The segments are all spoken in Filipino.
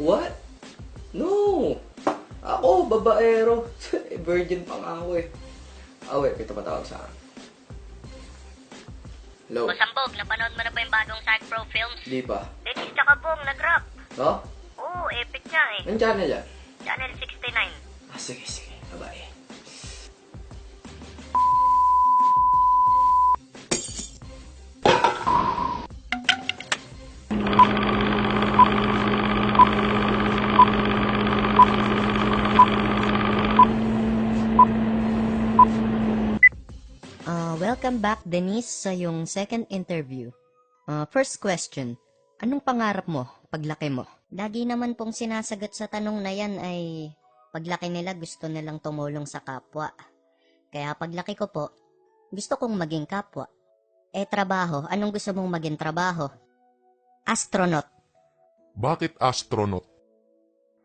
What? No! Ako, babaero. Virgin pa nga ako eh. Wait, may tumatawag sa akin. Hello? Sambog, napanood mo na ba yung bagong Sag Pro Films? Di pa. Dennis tsaka Bong, nag-rap. No? Oo, epic nga eh. Anong channel yan? Channel 69. Sige. Bye-bye. Welcome back, Denise, sa yung second interview. First question, anong pangarap mo paglaki mo? Lagi naman pong sinasagot sa tanong na yan ay paglaki nila gusto nilang tumulong sa kapwa. Kaya paglaki ko po, gusto kong maging kapwa. Trabaho, anong gusto mong maging trabaho? Astronaut. Bakit astronaut?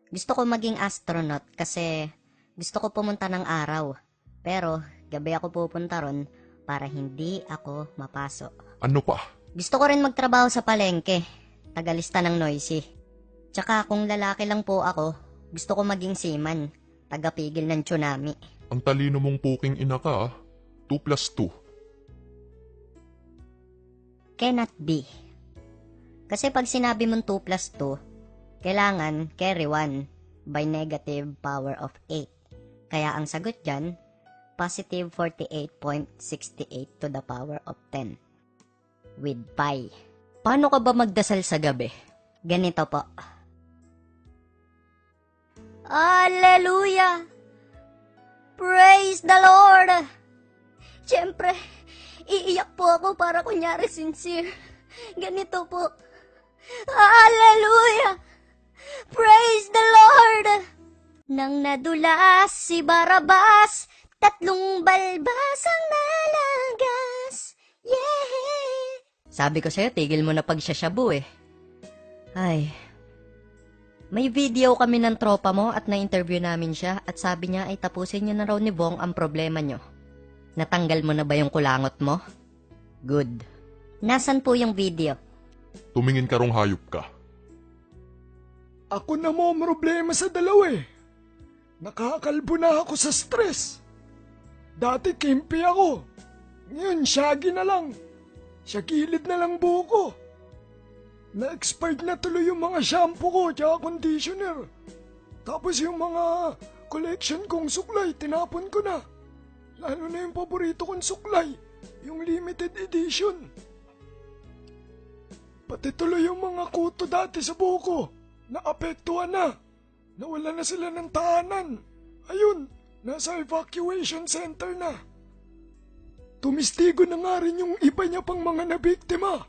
Gusto ko maging astronaut kasi gusto ko pumunta ng araw. Pero gabi ako pupunta ron para hindi ako mapasok. Ano pa? Gusto ko rin magtrabaho sa palengke, tagalista ng noisy. Tsaka kung lalaki lang po ako, gusto ko maging seaman, tagapigil ng tsunami. Ang talino mong puking ina ka, 2 plus 2. Cannot be. Kasi pag sinabi mong 2 plus 2, kailangan carry 1 by negative power of 8. Kaya ang sagot dyan, positive 48.68 to the power of 10. With pi. Paano ka ba magdasal sa gabi? Ganito po. Hallelujah! Praise the Lord! Siyempre, iiyak po ako para kunyari sincere. Ganito po. Hallelujah! Praise the Lord! Nang nadulas si Barabas, 3 balbas ang nalagas. Yeah! Sabi ko sa'yo, tigil mo na pagsasyabu eh. Ay. May video kami ng tropa mo at na-interview namin siya at sabi niya ay tapusin niyo na raw ni Bong ang problema niyo. Natanggal mo na ba yung kulangot mo? Good. Nasaan po yung video? Tumingin ka rong hayop ka. Ako na mo problema sa dalawa eh. Nakakalbo na ako sa stress. Dati kimpi ako. Ngayon, shaggy na lang. Shagilid na lang buko. Na-expired na tuloy yung mga shampoo ko tsaka conditioner. Tapos yung mga collection kong suklay, tinapon ko na. Lalo na yung paborito kong suklay, yung limited edition. Pati tuloy yung mga kuto dati sa buko, naapektuhan na. Nawala na sila ng tahanan. Ayun. Nasa evacuation center na. Tumistigo na nga rin yung iba niya pang mga nabiktima.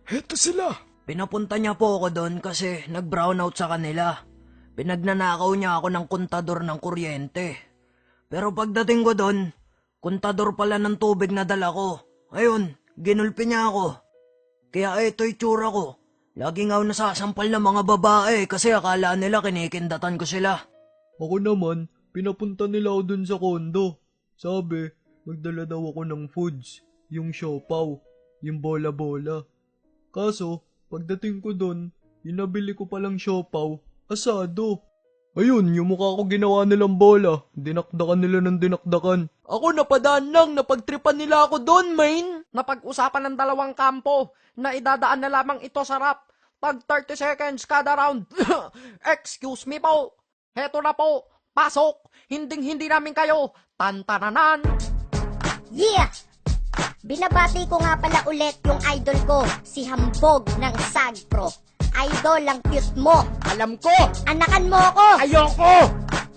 Heto sila. Pinapunta niya po ako doon kasi nag-brownout sa kanila. Pinagnanakaw niya ako ng kontador ng kuryente. Pero pagdating ko doon, kontador pala ng tubig na dala ko. Ayun, ginulpi niya ako. Kaya ito'y tsura ko. Laging ako nasasampal ng mga babae kasi akala nila kinikindatan ko sila. Ako naman, pinapunta nila ako dun sa kondo. Sabi, magdala daw ako ng foods, yung siopaw, yung bola-bola. Kaso, pagdating ko dun, inabili ko palang siopaw, asado. Ayun, yung mukha ko ginawa nilang bola, dinakdakan nila ng dinakdakan. Ako napadaan lang, napagtripan nila ako doon, main. Napag-usapan ng dalawang kampo na idadaan na lamang ito sa rap. Tag 30 seconds kada round. Excuse me po. Heto na po, pasok! Hinding-hindi namin kayo, tantananan! Yeah! Binabati ko nga pala ulit yung idol ko, si Hambog ng Sag Pro. Idol, ang cute mo! Alam ko! Anakan mo ako! Ayoko!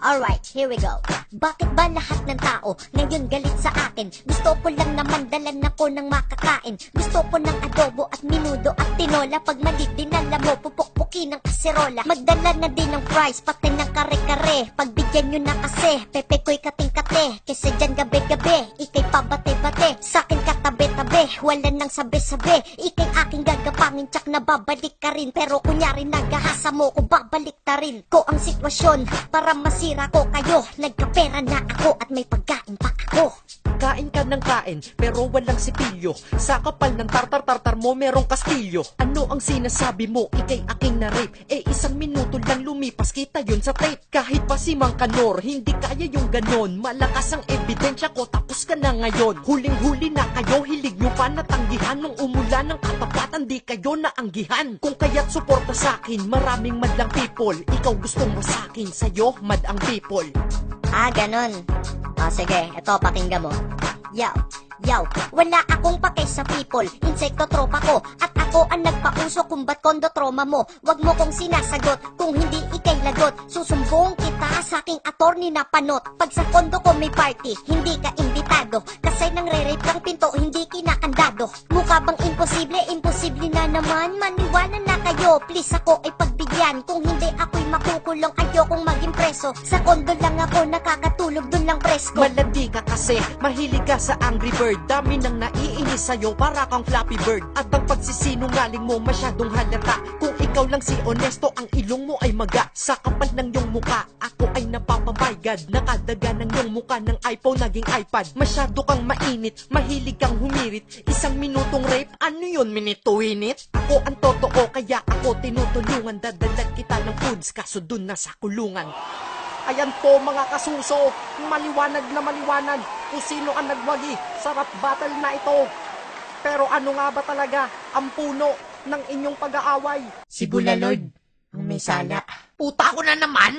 Alright, here we go. Bakit ba lahat ng tao ngayon galit sa akin? Gusto ko lang naman dalan ako ng makakain. Gusto ko ng adobo at minudo at tinola. Pag mali dinala mo, pupukpukin ng kaserola. Magdala na din ng fries, pati ng kare-kare. Pagbigyan nyo na kasi, pepe ko'y kating-kate. Kasi dyan gabi-gabi, ikay pabate-bate. Sa'kin katabi-tabi, wala nang sabi-sabi. Ikay aking gagapangin, tsak na babalik ka rin. Pero kunyari nagahasa mo ko, babalik ta rin ko ang sitwasyon para masira ko kayo. Nagkapera na ako at may pagkain pa ako. Kain ka ng kain, pero walang sipilyo. Sa kapal ng tartar-tartar mo, merong kastilyo. Ano ang sinasabi mo? Ika'y aking na-rape. Isang minuto lang lumipas, kita yun sa tape. Kahit pa si Mang Kanor, hindi kaya yung ganon. Malakas ang ebidensya ko, tapos ka na ngayon. Huling-huli na kayo, hilig nyo pa natanggihan. Nung umulan ng katapatan, di kayo naanggihan. Kung kaya't suporta sa'kin, maraming madlang people. Ikaw gustong masakin, sa'yo mad ang people. Ganon. Sige, eto pakinggan mo. Yaw, wala akong pake sa people. Insekto tropa ko, at ako ang nagpauso kung ba't kondo trauma mo. Wag mo kong sinasagot, kung hindi ikay lagot. Susumbong kita sa aking attorney na panot. Pag sa kondo ko may party, hindi ka imbitado. Kasi nang re-rape kang pinto, hindi kinakandado. Mukha bang imposible? Imposible na naman. Maniwala na kayo, please ako ay pagbigyan. Kung hindi ako'y makukulong, ayokong maging preso. Sa kondo lang ako nakakatulog, dun lang presko. Malandi ka kasi, mahilig ka sa Angry Bird. Dami nang naiinis sa'yo, para kang Flappy Bird. At ang pagsisinungaling mo masyadong halata. Kung ikaw lang si honesto, ang ilong mo ay maga. Sa kapal ng iyong muka, ako ay napapabaygad. Nakadaga ng iyong muka ng iPhone naging iPad. Masyado kang mainit, mahilig kang humirit. Isang minutong rape, ano yun, minute-to-minute? Ako ang totoo, kaya ako tinutulungan. Dadalan kita ng foods, kaso dun na sa kulungan. Ayan po mga kasuso, maliwanag na maliwanag kung sino ang nagwagi sa rap battle na ito. Pero ano nga ba talaga ang puno ng inyong pag-aaway? Si Bulalord, ang may sala. Puta ko na naman!